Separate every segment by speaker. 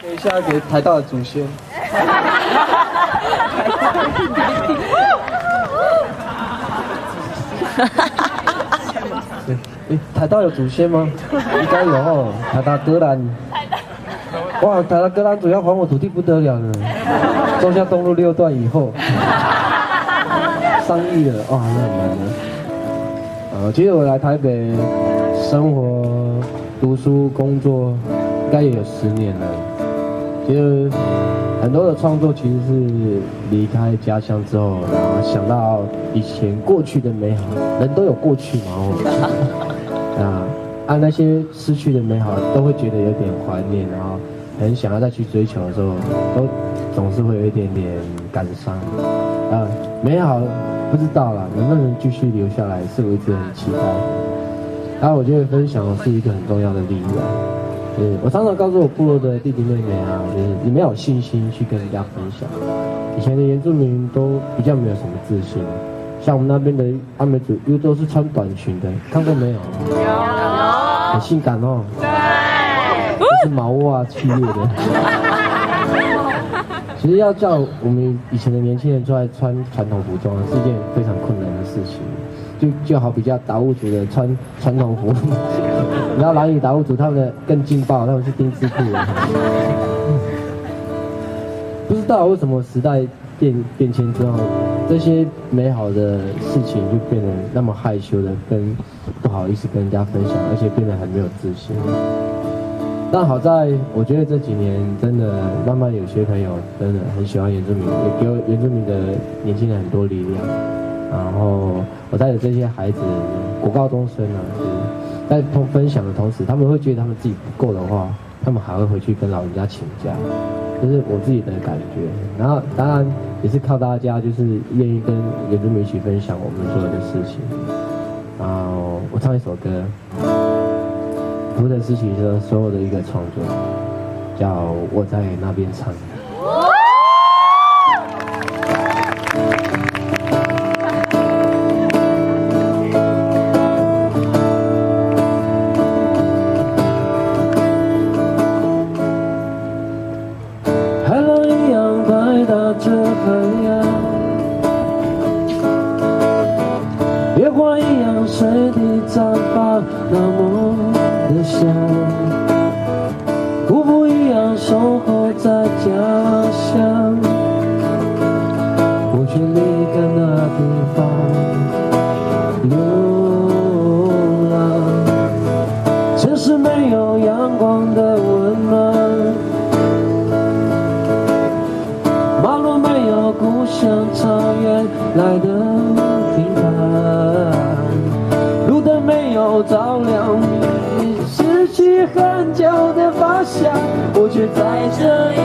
Speaker 1: 等一下给台大的祖先。台大有祖先吗？应该有哦，台大格兰。哇，台大格兰主要还我土地不得了了，中下东路6段以后，上亿了，哇，那很难的。其实我来台北生活、读书、工作，应该也有10年了。其实很多的创作其实是离开家乡之后，然后想到以前过去的美好，人都有过去嘛，那些失去的美好都会觉得有点怀念，然后很想要再去追求的时候，都总是会有一点点感伤。美好不知道啦，能不能继续留下来，是我一直很期待。然后我觉得分享是一个很重要的力量。我常常告诉我部落的弟弟妹妹啊，就是你们要有信心去跟人家分享。以前的原住民都比较没有什么自信，像我们那边的阿美族又都是穿短裙的，看过没有？有。很性感哦。对。都是毛袜系列的。其实要叫我们以前的年轻人出来穿传统服装，是一件非常困难的事情。就好比较达悟族的穿传统服，然后兰屿达悟族他们的更劲爆，他们是丁字裤的。不知道为什么时代变迁之后，这些美好的事情就变得那么害羞的，跟不好意思跟人家分享，而且变得很没有自信。但好在我觉得这几年真的慢慢有些朋友真的很喜欢原住民，也给原住民的年轻人很多力量。然后我带着这些孩子，国高中生啊，在分享的同时，他们会觉得他们自己不够的话，他们还会回去跟老人家请假，这是我自己的感觉。然后当然也是靠大家，就是愿意跟原住民一起分享我们做的事情。然后我唱一首歌，胡德思琪的所有的一个创作，叫《我在那边唱》。
Speaker 2: 野花一样随地绽放，那么的香。瀑布一样守候在家乡，我却离开那地方流浪。城市没有阳光的温暖，马路没有故乡草原来的平坦，路灯没有照亮你失去很久的方向，我却在这里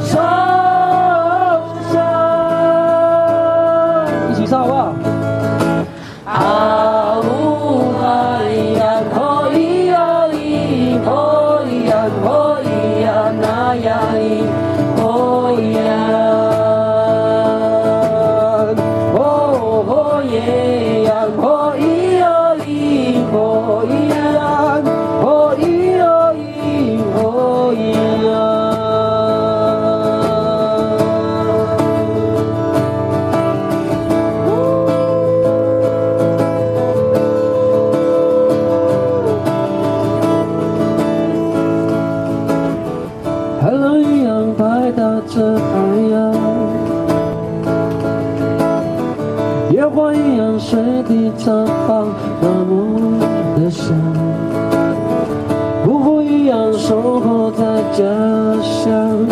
Speaker 2: 受伤。一起唱好不好？啊呜啊呀，可以呀咿，可以呀，可以呀那呀咿，可以呀。海浪一样拍打着海洋，野花一样随地绽放，那么的香。瀑布一样守候在家乡，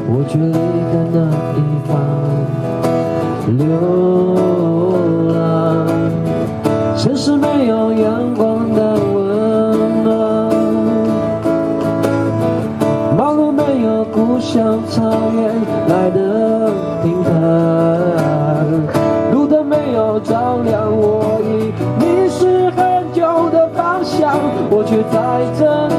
Speaker 2: 我却离开那地方流浪。城市没有阳光的温暖，马路没有故乡草原来的平坦，路灯没有照亮我已迷失很久的方向，我却在这里